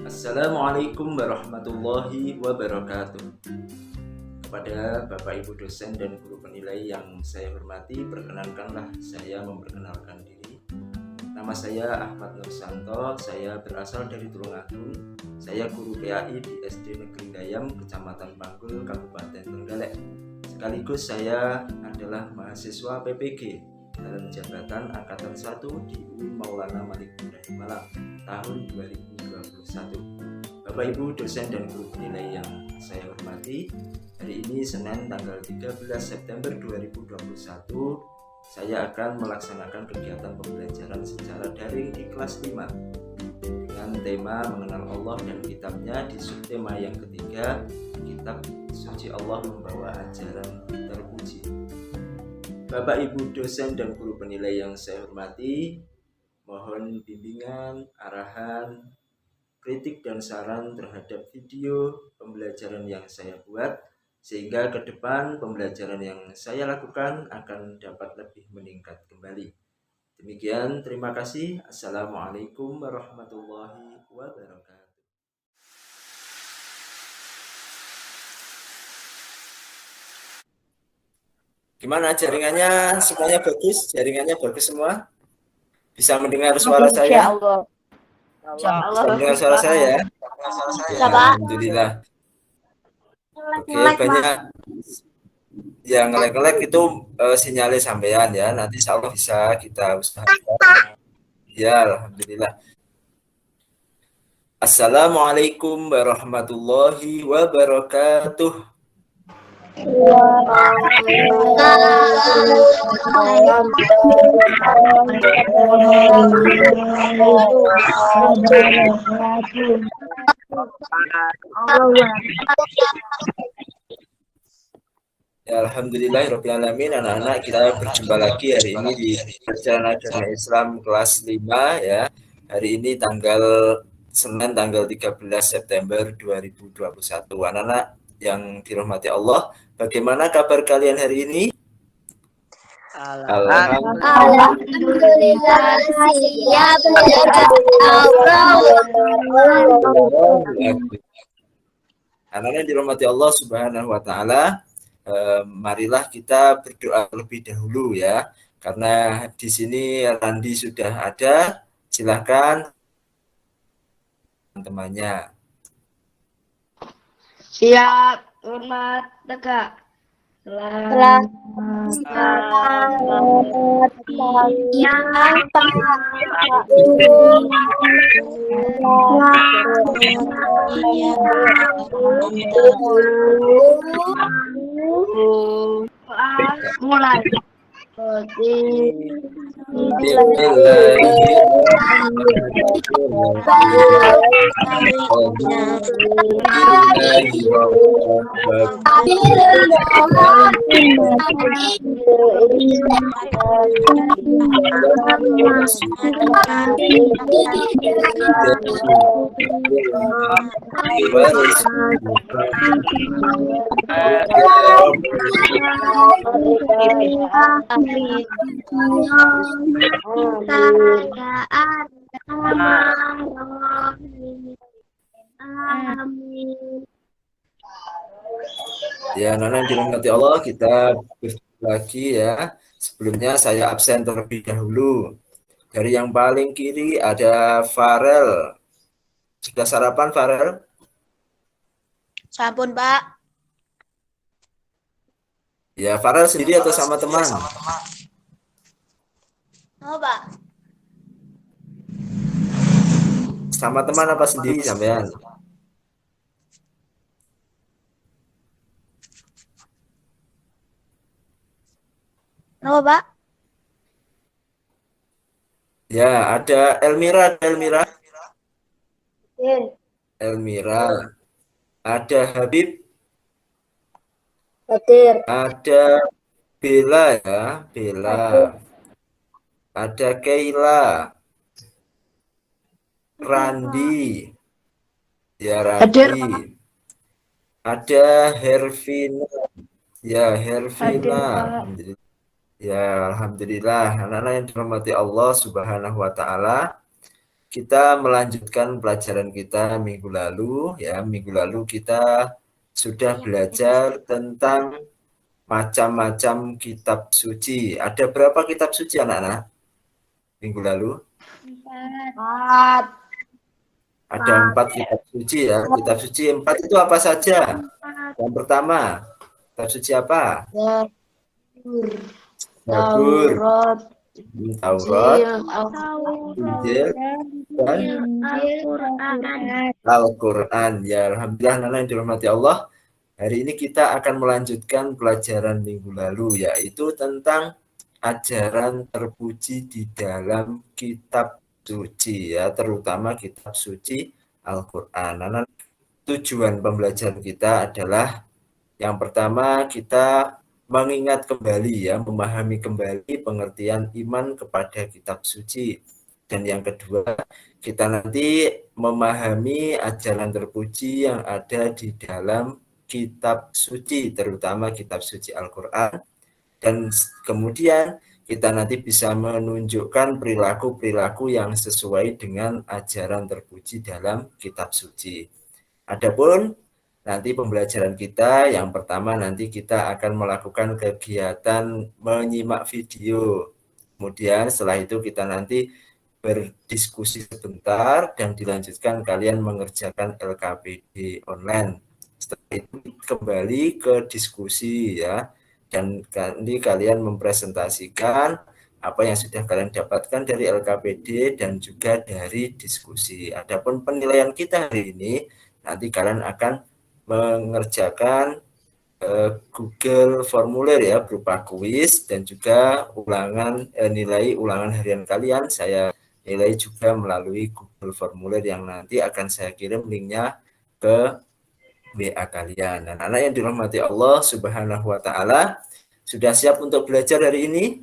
Assalamualaikum warahmatullahi wabarakatuh. Kepada Bapak Ibu dosen dan guru penilai yang saya hormati, perkenankanlah saya memperkenalkan diri. Nama saya Ahmad Nursanto, saya berasal dari Tulungagung. Saya guru PAI di SD Negeri Gayam, Kecamatan Panggul, Kabupaten Trenggalek. Sekaligus saya adalah mahasiswa PPG dalam jabatan Angkatan 1 di UI Maulana Malik Ibrahim Malang tahun 2021. Bapak Ibu dosen dan guru penilai yang saya hormati, hari ini Senin tanggal 13 September 2021 saya akan melaksanakan kegiatan pembelajaran secara daring di kelas 5 dengan tema mengenal Allah dan kitabnya di subtema yang ketiga, kitab suci Allah membawa ajaran terpuji. Bapak Ibu dosen dan guru penilai yang saya hormati, mohon bimbingan, arahan, kritik dan saran terhadap video pembelajaran yang saya buat, sehingga ke depan pembelajaran yang saya lakukan akan dapat lebih meningkat kembali. Demikian, terima kasih. Assalamualaikum warahmatullahi wabarakatuh. Gimana jaringannya? Semuanya bagus? Jaringannya bagus semua? Bisa mendengar suara saya? Bisa mendengar suara saya? Alhamdulillah. Oke, banyak yang ngelek-ngelek itu sinyalnya sampean ya. Nanti insya Allah bisa kita usahakan. Ya, alhamdulillah. Assalamualaikum warahmatullahi wabarakatuh. Ya, alhamdulillahirabbil alamin, anak-anak, kita berjumpa lagi hari ini di Perjalanan Agama Islam kelas 5 ya. Hari ini Senin tanggal 13 September 2021. Anak-anak yang dirahmati Allah, bagaimana kabar kalian hari ini? Alhamdulillah siap Anak-anak yang dirahmati Allah Subhanahu wa taala, marilah kita berdoa lebih dahulu ya. Karena di sini Randi sudah ada. Silahkan teman-temannya. siap hormat tegak. Selamat mulai. Ya, Nana dirahmati Allah, kita berjumpa lagi ya. Sebelumnya saya absen terlebih dahulu. Dari yang paling kiri ada Farel. Sudah sarapan, Farel? Sampun, Pak. Ya, Farel sendiri atau sama teman? Oh, Pak. Sama teman apa sendiri sampean? Oh, Pak. Ya, ada Elmira, Iya. Elmira. Ada Habib, Hadir. ada Bella ya, Bella. Ada Keila, Randi, ya Randi. Ada Hervina, ya Hervina. Ya, alhamdulillah. Anak-anak yang dirahmati Allah Subhanahu wa taala. kita melanjutkan pelajaran kita minggu lalu ya. Minggu lalu kita sudah belajar tentang macam-macam kitab suci. Ada berapa kitab suci anak-anak? Minggu lalu? 4. Ada 4 kitab suci ya. Kitab suci 4 itu apa saja? Yang pertama, kitab suci apa? Zabur, Taurat, Injil, dan Al-Quran. Ya, alhamdulillah anak yang dirahmati Allah. Hari ini kita akan melanjutkan pelajaran minggu lalu, yaitu tentang ajaran terpuji di dalam kitab suci ya, terutama kitab suci Al-Quran. Nah, tujuan pembelajaran kita adalah yang pertama kita mengingat kembali ya, memahami kembali pengertian iman kepada kitab suci. Dan yang kedua, kita nanti memahami ajaran terpuji yang ada di dalam kitab suci, terutama kitab suci Al-Quran. Dan kemudian kita nanti bisa menunjukkan perilaku-perilaku yang sesuai dengan ajaran terpuji dalam kitab suci. Adapun nanti pembelajaran kita yang pertama nanti kita akan melakukan kegiatan menyimak video. Kemudian setelah itu kita nanti berdiskusi sebentar dan dilanjutkan kalian mengerjakan LKPD online. Setelah itu kembali ke diskusi ya. Dan nanti kalian mempresentasikan apa yang sudah kalian dapatkan dari LKPD dan juga dari diskusi. Adapun penilaian kita hari ini, nanti kalian akan mengerjakan Google formulir ya, berupa kuis dan juga nilai ulangan harian kalian. Saya nilai juga melalui Google formulir yang nanti akan saya kirim linknya ke WA kalian. Dan anak yang dirahmati Allah Subhanahu wa taala, sudah siap untuk belajar hari ini?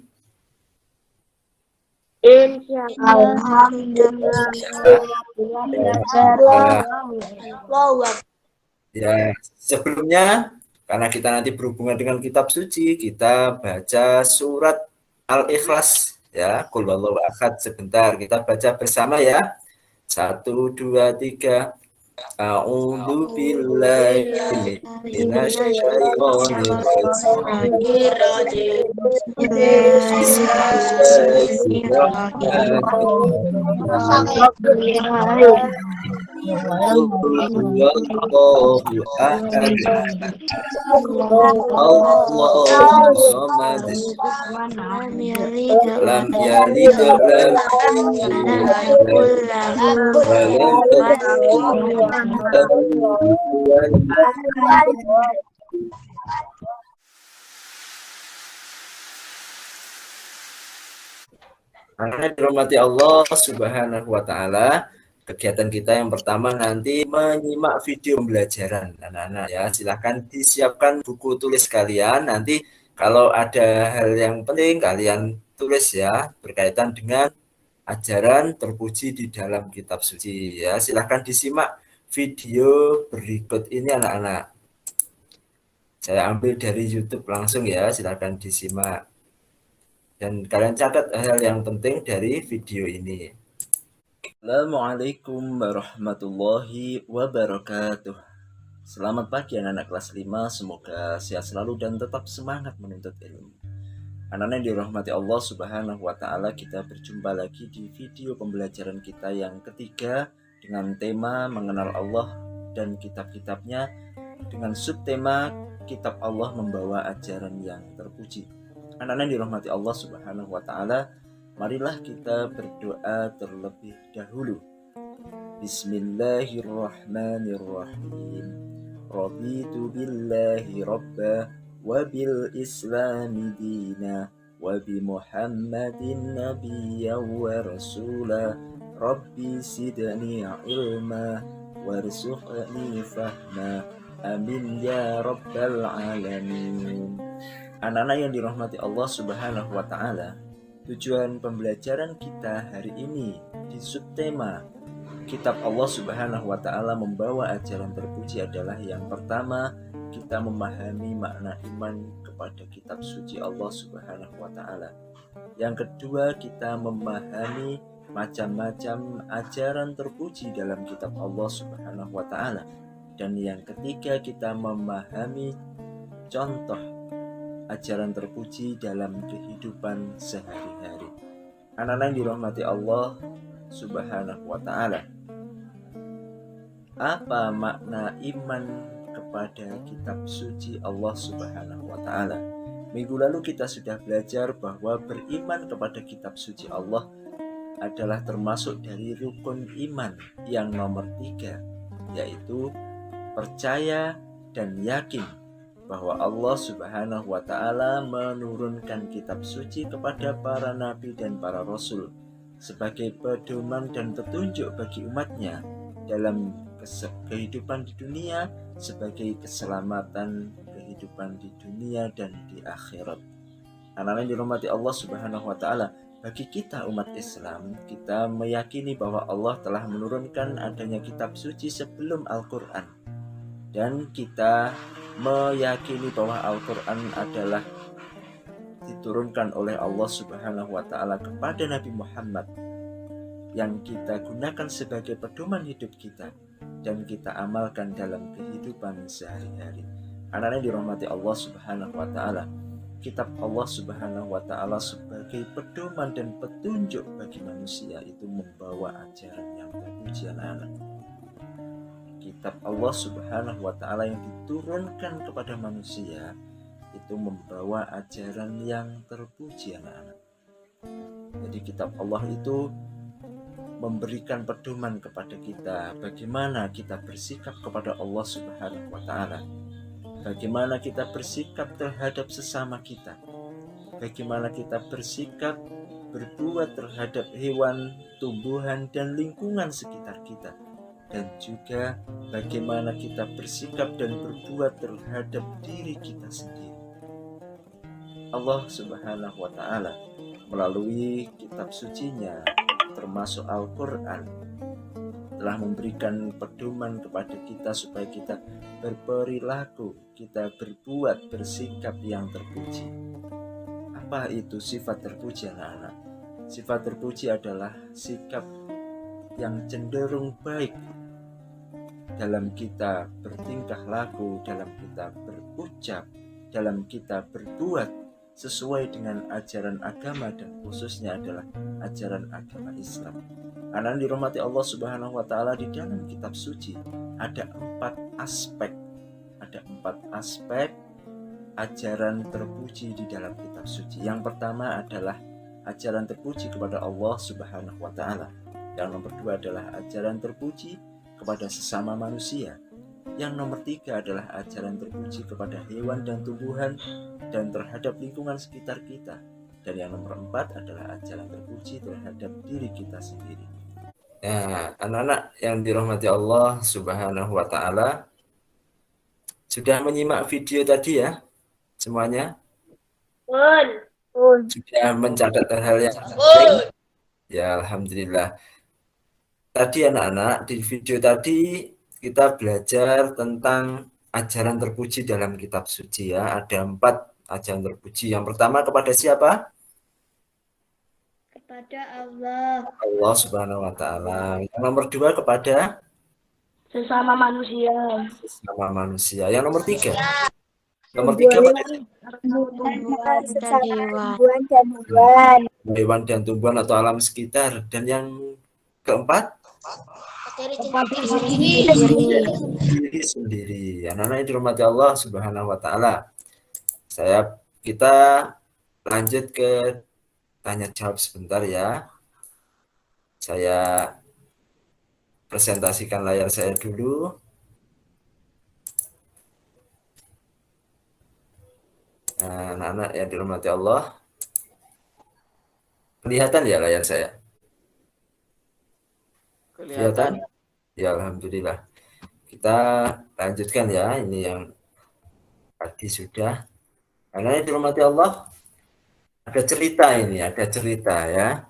Ya, sebelumnya karena kita nanti berhubungan dengan kitab suci, kita baca surat Al-Ikhlas ya, Qul huwallahu ahad sebentar. Kita baca bersama ya. 1 2 3. A'udzu billahi minasyaitonir rajim. Allahu samad lam yalid Karena dirahmati Allah Subhanahu wa taala, kegiatan kita yang pertama nanti menyimak video pembelajaran anak-anak ya. Silahkan disiapkan buku tulis kalian. Nanti kalau ada hal yang penting kalian tulis ya, berkaitan dengan ajaran terpuji di dalam kitab suci ya. Silahkan disimak video berikut ini anak-anak. Saya ambil dari YouTube langsung ya, silahkan disimak. Dan kalian catat hal yang penting dari video ini. Assalamualaikum warahmatullahi wabarakatuh. Selamat pagi anak-anak kelas 5, semoga sehat selalu dan tetap semangat menuntut ilmu. Anak-anak yang dirahmati Allah Subhanahu wa taala, kita berjumpa lagi di video pembelajaran kita yang ketiga dengan tema mengenal Allah dan kitab-kitabnya, dengan subtema kitab Allah membawa ajaran yang terpuji. Anak-anak yang dirahmati Allah Subhanahu wa taala, marilah kita berdoa terlebih dahulu. Bismillahirrahmanirrahim. Raditu billahi rabba wa bil islami dina wa bi Muhammadin nabiyya wa rasula. Rabbi sidni ilma warzuqni fahma. Amin ya rabbal alamin. Anak-anak yang dirahmati Allah Subhanahu wa taala, tujuan pembelajaran kita hari ini di subtema kitab Allah Subhanahu wa taala membawa ajaran terpuji adalah yang pertama, kita memahami makna iman kepada kitab suci Allah Subhanahu wa taala. Yang kedua, kita memahami macam-macam ajaran terpuji dalam kitab Allah Subhanahu wa Ta'ala. Dan yang ketiga, kita memahami contoh ajaran terpuji dalam kehidupan sehari-hari. Anak-anak yang dirahmati Allah Subhanahu wa Ta'ala, apa makna iman kepada kitab suci Allah Subhanahu wa Ta'ala? Minggu lalu kita sudah belajar bahwa beriman kepada kitab suci Allah adalah termasuk dari rukun iman yang nomor 3, yaitu percaya dan yakin bahwa Allah Subhanahu wa Ta'ala menurunkan kitab suci kepada para nabi dan para rasul sebagai pedoman dan petunjuk bagi umatnya dalam kehidupan di dunia, sebagai keselamatan kehidupan di dunia dan di akhirat. Anak-anak yang dirahmati Allah Subhanahu wa Ta'ala, bagi kita umat Islam, kita meyakini bahwa Allah telah menurunkan adanya kitab suci sebelum Al-Quran, dan kita meyakini bahwa Al-Quran adalah diturunkan oleh Allah Subhanahu wa Ta'ala kepada Nabi Muhammad, yang kita gunakan sebagai pedoman hidup kita dan kita amalkan dalam kehidupan sehari-hari. Anak-anak yang dirahmati Allah Subhanahu wa Ta'ala, kitab Allah Subhanahu wa Ta'ala sebagai pedoman dan petunjuk bagi manusia itu membawa ajaran yang terpuji. Anak-anak, kitab Allah Subhanahu wa Ta'ala yang diturunkan kepada manusia itu membawa ajaran yang terpuji. Anak-anak, jadi kitab Allah itu memberikan pedoman kepada kita bagaimana kita bersikap kepada Allah Subhanahu wa Ta'ala, bagaimana kita bersikap terhadap sesama kita, bagaimana kita bersikap berbuat terhadap hewan, tumbuhan, dan lingkungan sekitar kita, dan juga bagaimana kita bersikap dan berbuat terhadap diri kita sendiri. Allah Subhanahu wa Ta'ala melalui kitab sucinya termasuk Al-Quran telah memberikan pedoman kepada kita supaya kita berperilaku, kita berbuat, bersikap yang terpuji. Apa itu sifat terpuji, anak-anak? Sifat terpuji adalah sikap yang cenderung baik dalam kita bertingkah laku, dalam kita berucap, dalam kita berbuat sesuai dengan ajaran agama, dan khususnya adalah ajaran agama Islam. Anak dirahmati Allah Subhanahu wa Ta'ala, di dalam kitab suci ada 4 aspek ajaran terpuji di dalam kitab suci. Yang pertama adalah ajaran terpuji kepada Allah Subhanahu wa Ta'ala. Yang nomor 2 adalah ajaran terpuji kepada sesama manusia. Yang nomor 3 adalah ajaran terpuji kepada hewan dan tumbuhan dan terhadap lingkungan sekitar kita. Dan yang nomor 4 adalah ajaran terpuji terhadap diri kita sendiri. Nah, anak-anak yang dirahmati Allah Subhanahu wa Ta'ala, sudah menyimak video tadi ya semuanya? Sudah mencatat hal yang penting? Ya, alhamdulillah. Tadi anak-anak, di video tadi kita belajar tentang ajaran terpuji dalam kitab suci ya. Ada 4 ajaran terpuji. Yang pertama kepada siapa? Kepada Allah. Allah Subhanahu wa Ta'ala. Yang nomor 2 kepada Sesama manusia. sesama manusia. Yang nomor 3? Nomor 3 pada hewan dan tumbuhan atau alam sekitar. Dan yang keempat? Diri sendiri. Anak-anak yang dirahmati Allah Subhanahu wa Ta'ala, kita lanjut ke tanya jawab sebentar ya. Saya presentasikan layar saya dulu. Nah, anak-anak yang dirahmati Allah, kelihatan ya layar saya? Kelihatan? Ya, alhamdulillah. Kita lanjutkan ya, ini yang tadi sudah. Anak-anak yang dirahmati Allah, ada cerita ini, ada cerita ya.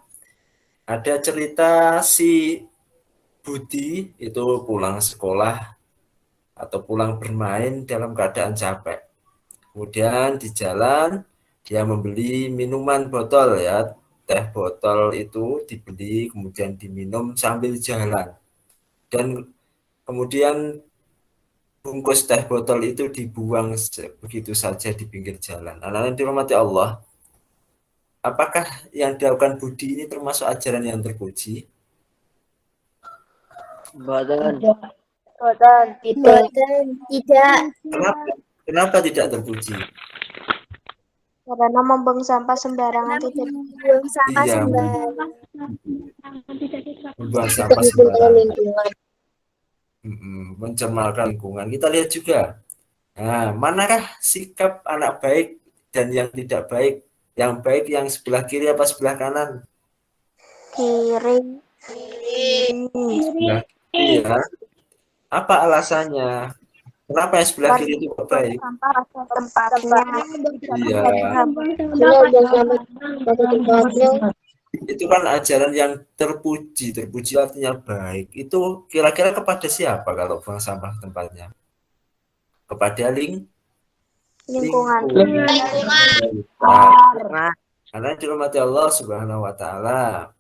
Ada cerita si Budi itu pulang sekolah atau pulang bermain dalam keadaan capek. Kemudian di jalan dia membeli minuman botol ya, teh botol itu dibeli kemudian diminum sambil jalan, dan kemudian bungkus teh botol itu dibuang begitu saja di pinggir jalan. Anak-anak yang dirahmati Allah, apakah yang dilakukan Budi ini termasuk ajaran yang terpuji? Boten. Boten. Tidak. Tidak. Kenapa? Kenapa tidak terpuji? Karena membuang sampah sembarangan tidak membuang sampah Iya, sembarangan. membuang sampah sembarangan, mencemarkan lingkungan. Kita lihat juga. Nah, manakah sikap anak baik dan yang tidak baik? Yang baik yang sebelah kiri apa sebelah kanan? Kiri. Sebelah kiri ya. Apa alasannya? Kenapa yang sebelah kiri itu baik? Sampah tempatnya. Iya, itu kan ajaran yang terpuji. Terpuji artinya baik. Itu kira-kira kepada siapa kalau buang sampah tempatnya? Kepada Lingkungan. Karena dirahmati Allah Subhanahu wa taala.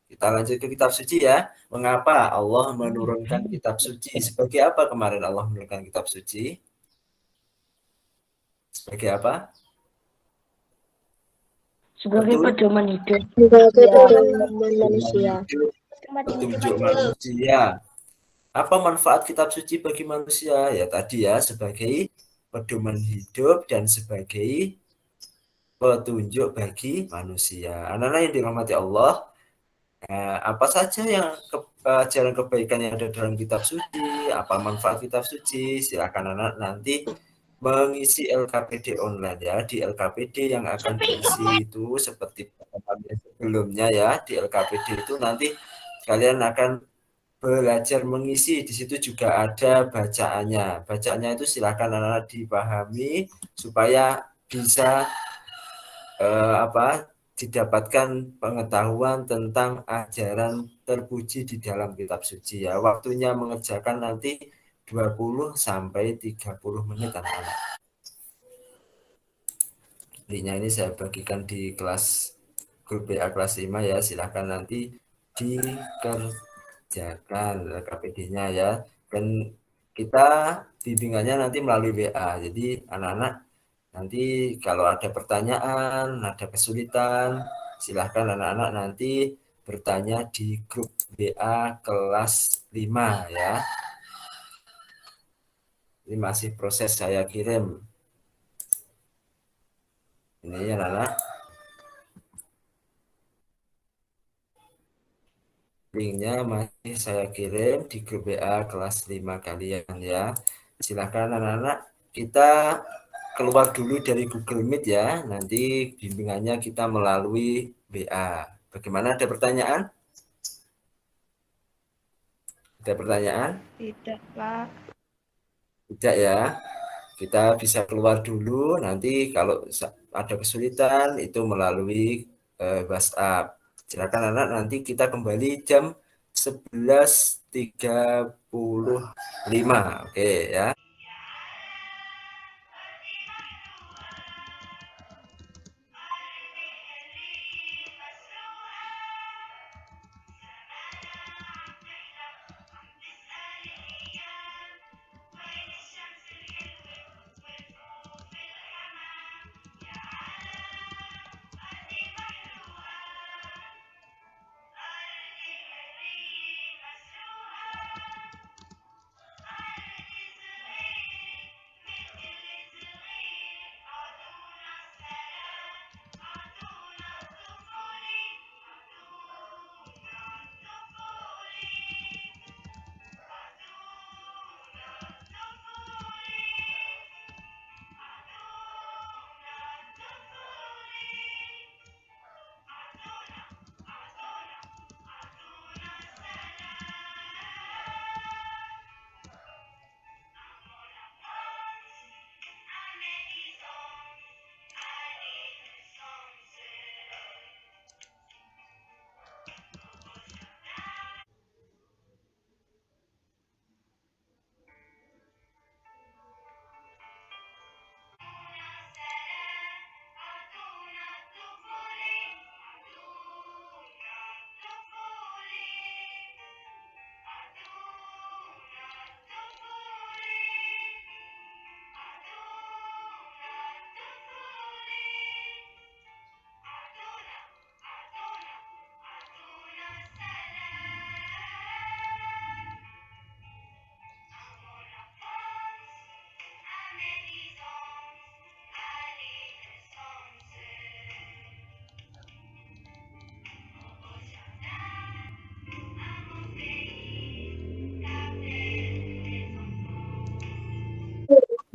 Kita lanjut ke kitab suci ya. Mengapa Allah menurunkan kitab suci? Sebagai apa kemarin Allah menurunkan kitab suci? Sebagai apa? Sebagai pedoman hidup. Sebagai pedoman manusia. Petunjuk manusia. Apa manfaat kitab suci bagi manusia? Ya tadi ya, sebagai pedoman hidup dan sebagai petunjuk bagi manusia. Anak-anak yang dirahmati Allah, apa saja yang ajaran kebaikan yang ada dalam kitab suci, apa manfaat kitab suci, silakan anak nanti mengisi LKPD online ya. Di LKPD yang akan diisi itu seperti sebelumnya ya, di LKPD itu nanti kalian akan belajar mengisi. Di situ juga ada bacaannya. Bacaannya itu silakan anak-anak dipahami supaya bisa didapatkan pengetahuan tentang ajaran terpuji di dalam kitab suci ya. Waktunya mengerjakan nanti 20 sampai 30 menit anak-anak. Linknya ini saya bagikan di kelas grup BA kelas 5 ya. Silahkan nanti dikerjakan KPD-nya ya. Dan kita bimbingannya nanti melalui WA. Jadi anak-anak nanti kalau ada pertanyaan, ada kesulitan, silahkan anak-anak nanti bertanya di grup WA kelas 5 ya. Ini masih proses saya kirim. Ini ya anak-anak. Linknya masih saya kirim di grup WA kelas 5 kalian ya. Silahkan anak-anak kita keluar dulu dari Google Meet ya. Nanti bimbingannya kita melalui WA. Bagaimana, ada pertanyaan? Ada pertanyaan? Tidak, Pak. Tidak ya. Kita bisa keluar dulu. Nanti kalau ada kesulitan itu melalui WhatsApp. Silakan anak, nanti kita kembali jam 11.35. Oke ya.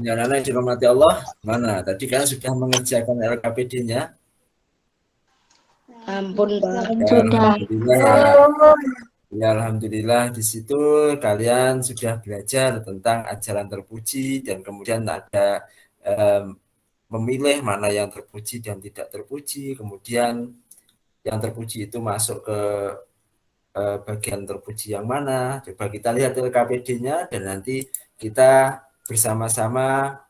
Ya, anak yang dirahmati Allah, mana? Tadi kan sudah mengerjakan LKPD-nya. Ampun, Pak. Ya, Sudah. alhamdulillah ya. Ya, alhamdulillah di situ kalian sudah belajar tentang ajaran terpuji dan kemudian ada memilih mana yang terpuji dan tidak terpuji. Kemudian yang terpuji itu masuk ke bagian terpuji yang mana. Coba kita lihat LKPD-nya dan nanti kita bersama-sama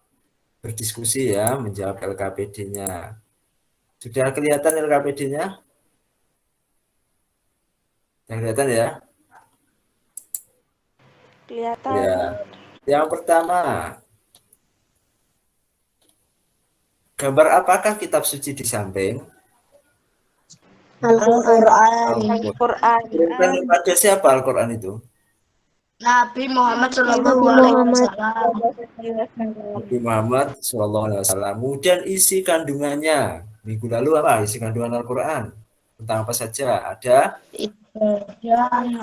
berdiskusi ya menjawab LKPD-nya. Sudah kelihatan LKPD-nya? Sudah kelihatan ya? Kelihatan. Ya. Yang pertama, gambar apakah kitab suci di samping? Al-Quran. Al-Quran. Turunkan kepada siapa Al-Quran itu? Nabi Muhammad Nabi Shallallahu Alaihi Muhammad. Wasallam. Nabi Muhammad Shallallahu Alaihi Wasallam. Kemudian isi kandungannya. Minggu lalu apa isi kandungan Al-Quran? Tentang apa saja? Ada Akidah,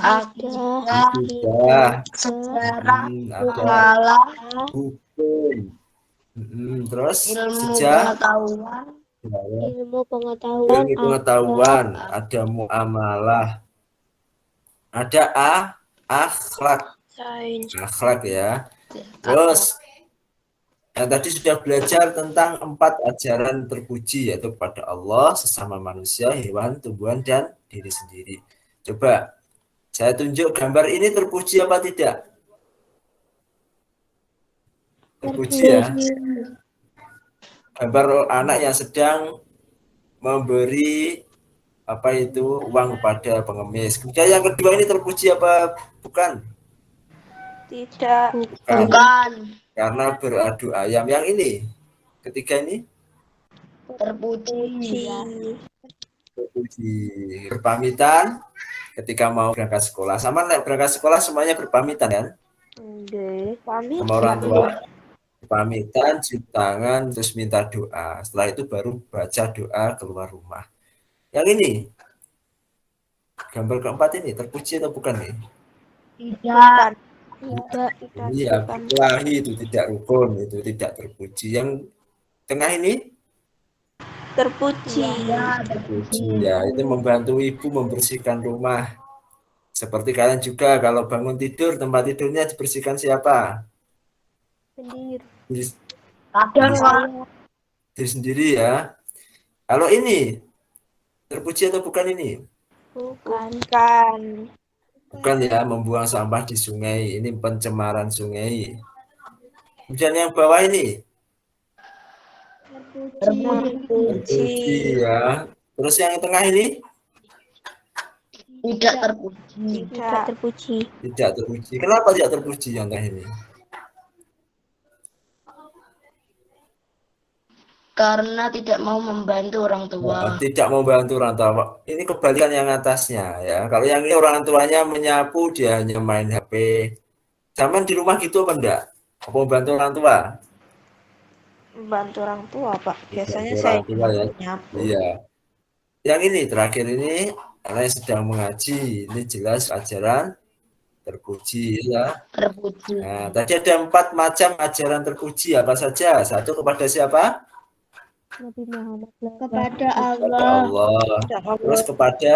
sudah, sejarah, ada malah hukum, terus ilmu sejak pengetahuan, Ilmu pengetahuan. ilmu pengetahuan, ada muamalah, ada akhlak, Sains. akhlak ya. Terus yang tadi sudah belajar tentang 4 ajaran terpuji yaitu kepada Allah, sesama manusia, hewan, tumbuhan, dan diri sendiri. Coba saya tunjuk gambar ini terpuji apa tidak? Terpuji ya. Gambar anak yang sedang memberi apa itu uang kepada pengemis. Kemudian yang kedua ini terpuji apa bukan? Tidak. bukan Karena beradu ayam. Yang ini ketiga ini terpuji. terpuji. Berpamitan ketika mau berangkat sekolah. Sama berangkat sekolah semuanya berpamitan kan? Pamit. Sama orang tua. Pamitan, cium tangan, terus minta doa. Setelah itu baru baca doa keluar rumah. Yang ini gambar keempat ini terpuji atau bukan nih? Tidak. Tidak. Ini ya berkelahi itu tidak rukun, itu tidak terpuji. Yang tengah ini Terpuji. terpuji ya, itu membantu ibu membersihkan rumah. Seperti kalian juga kalau bangun tidur tempat tidurnya dibersihkan siapa? Sendiri. Kadang Diri sendiri ya. Kalau ini terpuji atau bukan ini? Bukan. Bukan ya, membuang sampah di sungai. Ini pencemaran sungai. Kemudian yang bawah ini terpuji ya. Terus yang tengah ini tidak terpuji. Tidak terpuji. tidak terpuji. Kenapa tidak terpuji yang tengah ini? Karena tidak mau membantu orang tua. Tidak mau bantu orang tua. Ini kebalikan yang atasnya ya. Kalau yang ini orang tuanya menyapu, dia hanya main HP. Zaman di rumah gitu apa enggak? Apa membantu orang tua? Membantu orang tua, Pak. Biasanya Bantu saya orang tua ya. nyapu. Iya. Yang ini terakhir ini karena sedang mengaji. Ini jelas ajaran terpuji ya. Terpuji. Nah, tadi ada 4 macam ajaran terpuji apa saja? Satu kepada siapa? Nabi Muhammad. Kepada Kepada Allah. Allah. Terus kepada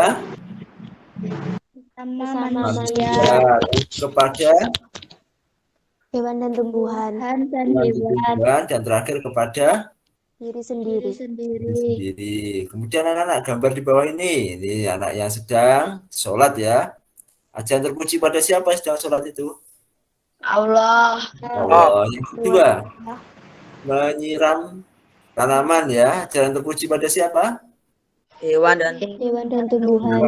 Sama manusia. manusia. Terus kepada Hewan dan tumbuhan. tumbuhan dan terakhir kepada Diri sendiri. diri sendiri. Kemudian anak-anak gambar di bawah ini anak yang sedang sholat ya. Ajaran terpuji pada siapa yang sedang sholat itu? Allah. Allah. Yang kedua, menyiram tanaman ya. Ajaran terpuji pada siapa? Hewan dan tumbuhan. Hewan dan tumbuhan.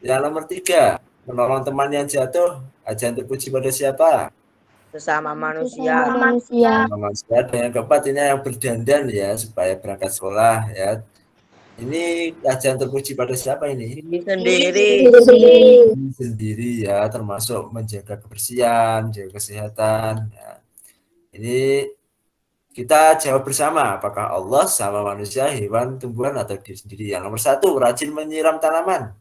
Yang nomor 3, menolong teman yang jatuh. Ajaran terpuji pada siapa? sesama manusia. Manusia. Manusia. Dan yang keempat ini yang berdandan ya supaya berangkat sekolah ya. Ini ajaran terpuji pada siapa ini? Diri sendiri. Diri sendiri ya, termasuk menjaga kebersihan, menjaga kesehatan. Ya. Ini kita jawab bersama, apakah Allah sama manusia, hewan, tumbuhan, atau diri sendiri. Yang nomor 1, rajin menyiram tanaman.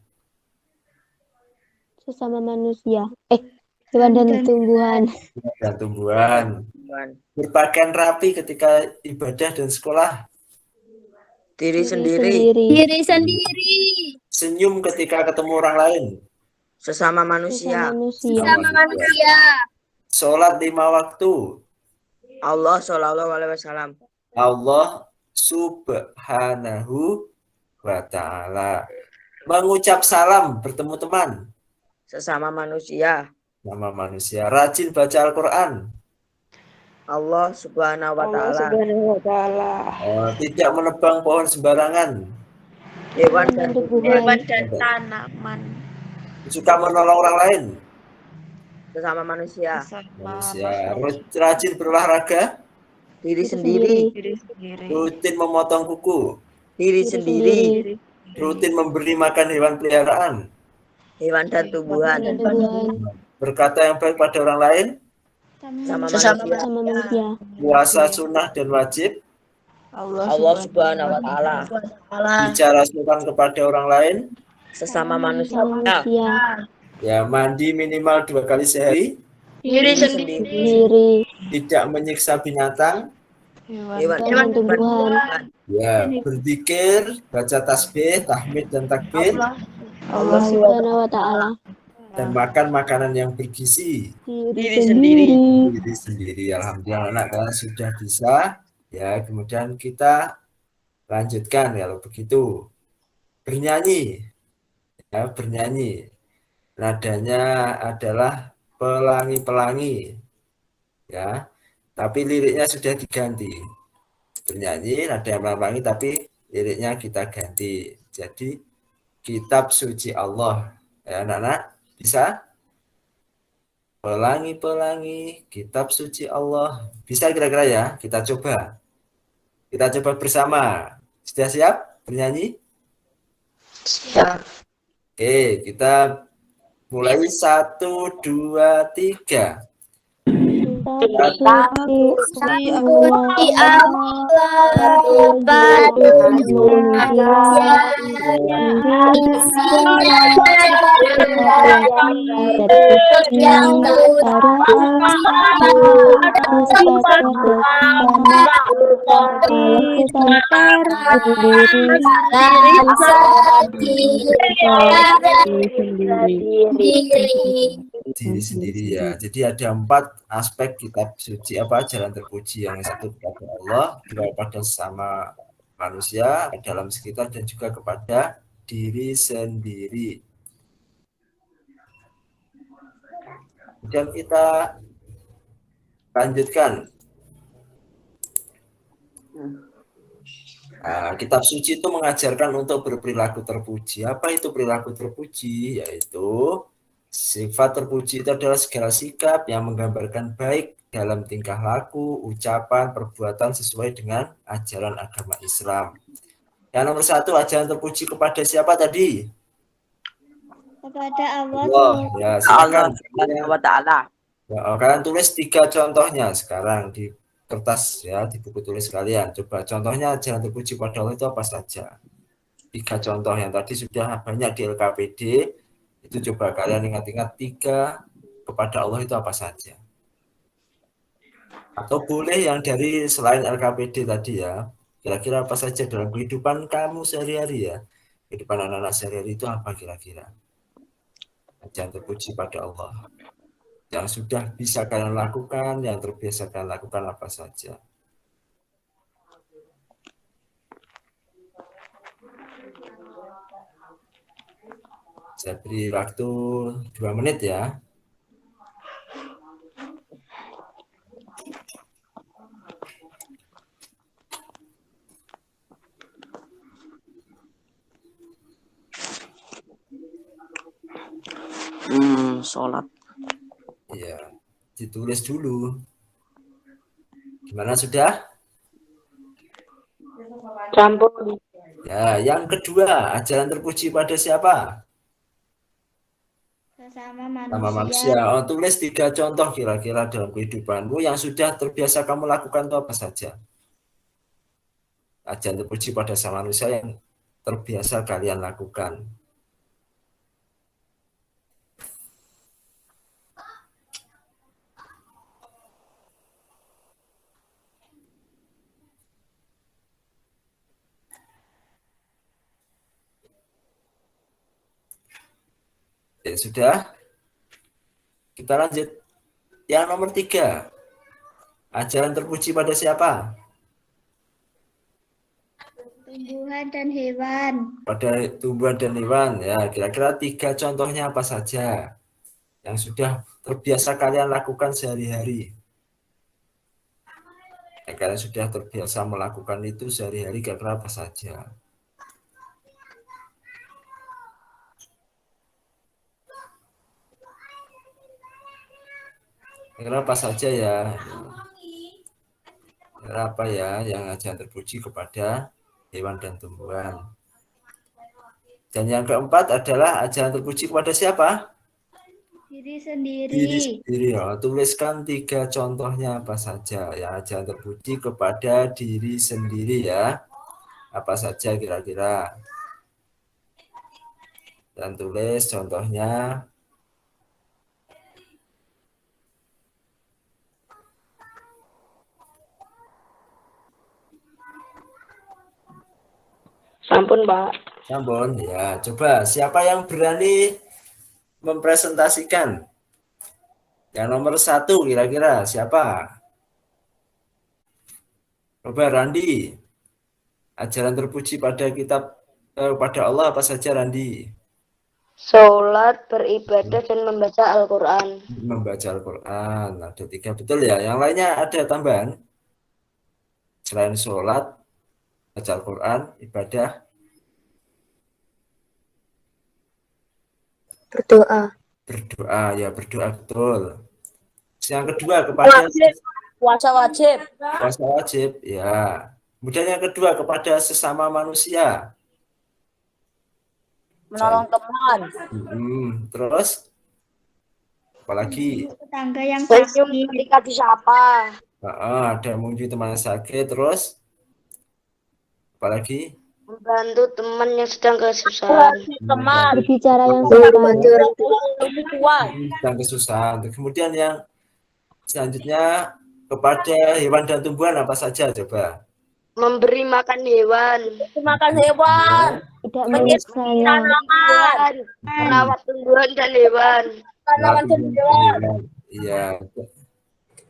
Sesama manusia. Hewan dan tumbuhan. Dan tumbuhan. Tuhan. Berpakaian rapi ketika ibadah dan sekolah. Diri sendiri. Diri sendiri. Senyum ketika ketemu orang lain. Sesama manusia. Sama manusia. Sholat 5 waktu. Allah Shallallahu Alaihi Wasallam. Allah Subhanahu wa Ta'ala. Mengucap salam bertemu teman. Sesama manusia. Nama manusia. Rajin baca Al-Quran. Allah Subhanahu wa Ta'ala. Tidak menebang pohon sembarangan. Hewan dan Tanaman. Suka menolong orang lain. sesama manusia. Manusia. Rajin berolahraga. Diri sendiri. Rutin memotong kuku. Diri sendiri. Rutin memberi makan hewan peliharaan. Hewan dan tumbuhan. Berkata yang baik pada orang lain. Sesama manusia. Puasa sunnah dan wajib. Allah Subhanahu wa Ta'ala. Bicara sopan kepada orang lain. Sesama manusia. Ya, mandi minimal 2 kali sehari. Diri sendiri. Tidak menyiksa binatang. Hewan Dan tumbuhan. Ya, berzikir, baca tasbih, tahmid dan takbir. Allah Subhanahu wa Ta'ala. Dan makan makanan yang bergizi. Diri sendiri. Diri sendiri. Alhamdulillah anak kalian sudah bisa. Ya, kemudian kita lanjutkan kalau begitu. Bernyanyi. Ya, bernyanyi. Nadanya adalah pelangi-pelangi. Ya. Tapi liriknya sudah diganti. Bernyanyi nada pelangi tapi liriknya kita ganti. Jadi kitab suci Allah. Ya, anak-anak bisa? Pelangi-pelangi kitab suci Allah. Bisa kira-kira ya? Kita coba. Kita coba bersama. Sudah siap bernyanyi? Siap. Oke, kita mulai 1, 2, 3. Diri sendiri ya. Jadi ada 4 aspek kitab suci jalan terpuji. Yang satu kepada Allah, dua kepada sesama manusia dalam sekitar dan juga kepada diri sendiri. Dan kita lanjutkan. Nah, kitab suci itu mengajarkan untuk berperilaku terpuji. Apa itu perilaku terpuji? Yaitu sifat terpuji itu adalah segala sikap yang menggambarkan baik dalam tingkah laku, ucapan, perbuatan sesuai dengan ajaran agama Islam. Yang nomor 1, ajaran terpuji kepada siapa tadi? Kepada Allah. Ya, Allah silakan. Subhanahu wa Ta'ala. Ya, kalian tulis 3 contohnya sekarang di kertas ya, di buku tulis kalian. Coba contohnya ajaran terpuji pada Allah itu apa saja? 3 contoh yang tadi sudah banyak di LKPD. Itu coba kalian ingat-ingat 3 kepada Allah itu apa saja. Atau boleh yang dari selain LKPD tadi ya. Kira-kira apa saja dalam kehidupan kamu sehari-hari ya. Kehidupan anak-anak sehari-hari itu apa kira-kira? Ajaran terpuji pada Allah. Yang sudah bisa kalian lakukan, yang terbiasa kalian lakukan apa saja. Saya beri waktu 2 menit ya. Sholat. Ya, ditulis dulu. Gimana sudah? Campur. Ya, yang kedua, ajaran terpuji pada siapa? Sama manusia. Oh, tulis 3 contoh kira-kira dalam kehidupanmu yang sudah terbiasa kamu lakukan itu apa saja. Ajaran terpuji pada sama manusia yang terbiasa kalian lakukan. Ya sudah, kita lanjut. Yang nomor 3, ajaran terpuji pada siapa? Tumbuhan dan hewan. Pada tumbuhan dan hewan. Ya, kira-kira 3 contohnya apa saja yang sudah terbiasa kalian lakukan sehari-hari? Ya, kalian sudah terbiasa melakukan itu sehari-hari, kira-kira apa saja? Kira-kira apa saja ya? Kira-kira apa ya yang ajaran terpuji kepada hewan dan tumbuhan? Dan yang keempat adalah ajaran terpuji kepada siapa? Diri sendiri. Diri sendiri. Ya. Tuliskan 3 contohnya apa saja yang ajaran terpuji kepada diri sendiri ya. Apa saja kira-kira? Dan tulis contohnya. Sampun, Pak. Sampun ya. Coba siapa yang berani mempresentasikan? Yang nomor 1 kira-kira siapa? Coba Randi. Ajaran terpuji pada pada Allah apa saja Randi? Sholat, beribadah, dan membaca Al-Quran. Membaca Al-Quran. Ada 3 betul ya. Yang lainnya ada tambahan? Selain sholat, baca Al-Quran, ibadah, Berdoa. berdoa. Ya berdoa betul. Yang kedua kepada Puasa wajib. puasa wajib. Ya. Kemudian yang kedua kepada sesama manusia. Menolong teman. Terus apalagi? Tetangga yang Senyum sakit. ketika disapa. Ada yang mengunjungi teman yang sakit. Terus apalagi? Membantu teman yang sedang kesusahan. Teman. Berbicara yang Membantu sopan. orang tua. Tua. Dan kesusahan. Kemudian yang selanjutnya kepada hewan dan tumbuhan apa saja coba? Memberi makan hewan. Makan hewan. Tidak menyiksanya. Tanaman. Merawat tumbuhan dan hewan. Tanaman dan hewan. Iya.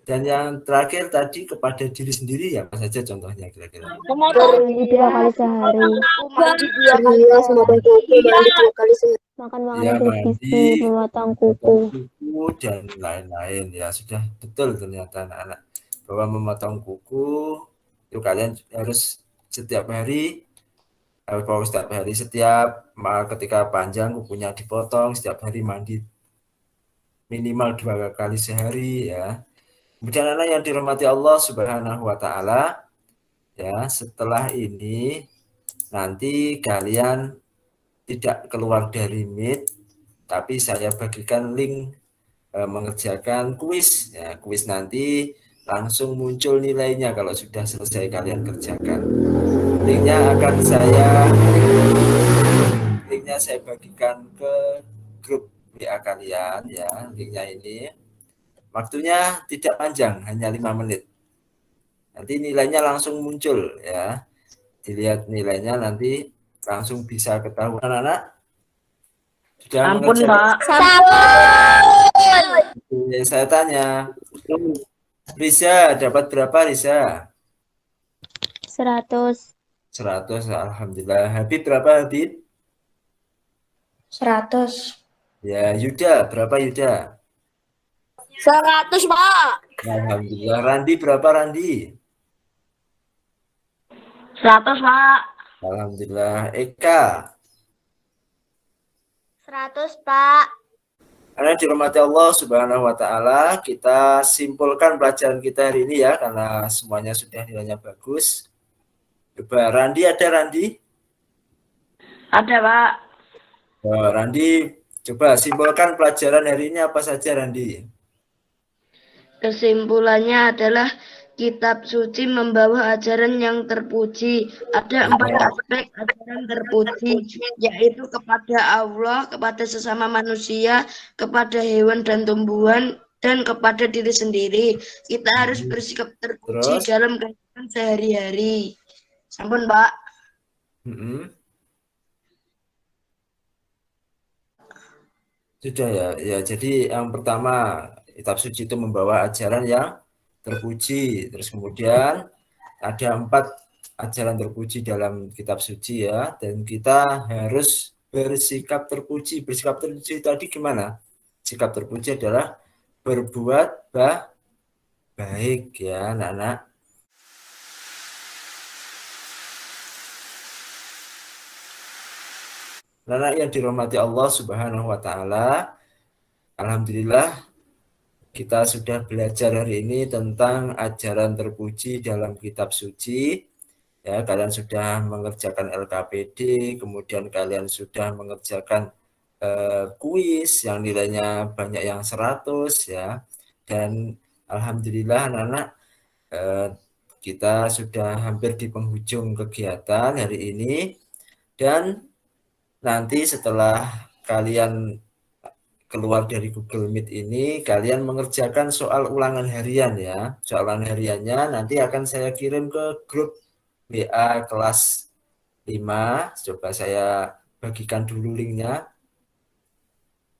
Dan yang terakhir tadi kepada diri sendiri ya apa saja contohnya kira-kira? Memotong. Mandi 2 kali sehari. Mandi 2 kali. Memotong kuku. Mandi 2 kali sehari. Makan Ya, makanan bergizi. mandi, Memotong kuku. kuku dan lain-lain ya sudah betul ternyata anak-anak bahwa memotong kuku itu kalian harus setiap hari setiap ketika panjang kukunya dipotong, setiap hari mandi minimal 2 kali sehari ya. Kemudian anak yang dirahmati Allah Subhanahu wa taala ya, setelah ini nanti kalian tidak keluar dari Meet, tapi saya bagikan link mengerjakan kuis ya. Kuis nanti langsung muncul nilainya kalau sudah selesai kalian kerjakan. Linknya saya bagikan ke grup WA kalian ya. Linknya ini waktunya tidak panjang, hanya 5 menit. Nanti nilainya langsung muncul ya. Dilihat nilainya nanti langsung bisa ketahuan anak-anak. Sudah Ampun, mengerjakan? Pak. Saya tanya, Riza dapat berapa Riza? 100. 100, alhamdulillah. Habib berapa Habib? 100. Ya, Yuda berapa Yuda? 100, Pak. Alhamdulillah. Randi berapa Randi? 100, Pak. Alhamdulillah. Eka? 100, Pak. Karena dirahmati Allah Subhanahu wa taala, kita simpulkan pelajaran kita hari ini ya, karena semuanya sudah nilainya bagus. Coba Randi, ada Randi? Ada, Pak. Randi, coba simpulkan pelajaran hari ini apa saja Randi? Kesimpulannya adalah kitab suci membawa ajaran yang terpuji. Ada 4 aspek ajaran terpuji, yaitu kepada Allah, kepada sesama manusia, kepada hewan dan tumbuhan, dan kepada diri sendiri. Kita harus bersikap terpuji Terus? dalam kehidupan sehari-hari. Sampun, Pak. Sudah ya. Ya, jadi yang pertama kitab suci itu membawa ajaran yang terpuji. Terus kemudian ada 4 ajaran terpuji dalam kitab suci ya, dan kita harus bersikap terpuji. Bersikap terpuji tadi gimana? Sikap terpuji adalah berbuat baik ya, anak-anak. Anak yang dirahmati Allah Subhanahu wa taala, alhamdulillah kita sudah belajar hari ini tentang ajaran terpuji dalam kitab suci. Ya, kalian sudah mengerjakan LKPD, kemudian kalian sudah mengerjakan kuis yang nilainya banyak yang 100 ya. Dan alhamdulillah anak-anak kita sudah hampir di penghujung kegiatan hari ini, dan nanti setelah kalian keluar dari Google Meet ini, kalian mengerjakan soal ulangan harian ya. Soal ulangan hariannya nanti akan saya kirim ke grup WA kelas 5. Coba saya bagikan dulu linknya.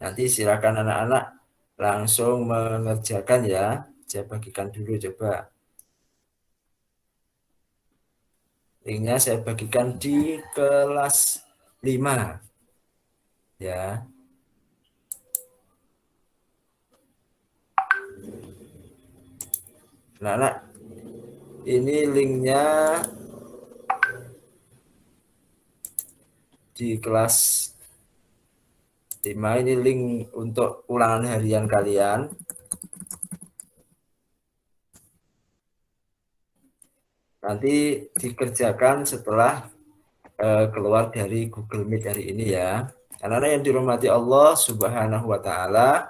Nanti silakan anak-anak langsung mengerjakan ya. Saya bagikan dulu coba. Linknya saya bagikan di kelas 5 ya. Anak-anak, ini linknya di kelas 5, ini link untuk ulangan harian kalian. Nanti dikerjakan setelah keluar dari Google Meet hari ini ya. Anak-anak yang dirahmati Allah Subhanahu wa taala,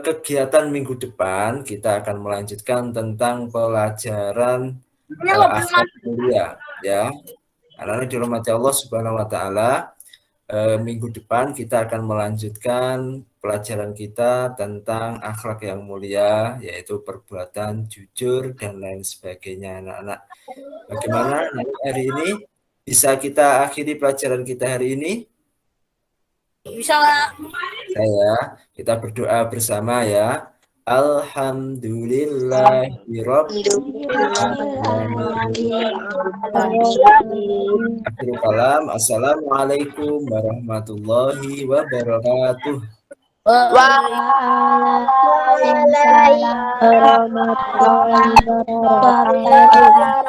kegiatan minggu depan kita akan melanjutkan tentang pelajaran akhlak mulia ya. Anak-anak yang dirahmati Allah Subhanahu wa taala, minggu depan kita akan melanjutkan pelajaran kita tentang akhlak yang mulia, yaitu perbuatan jujur dan lain sebagainya. Anak-anak, bagaimana hari ini? Bisa kita akhiri pelajaran kita hari ini? Bisa Pak. Kita berdoa bersama ya. Alhamdulillahirabbil alamin. Akhirul kalam. Assalamualaikum warahmatullahi wabarakatuh. Waalaikumsalam warahmatullahi wabarakatuh.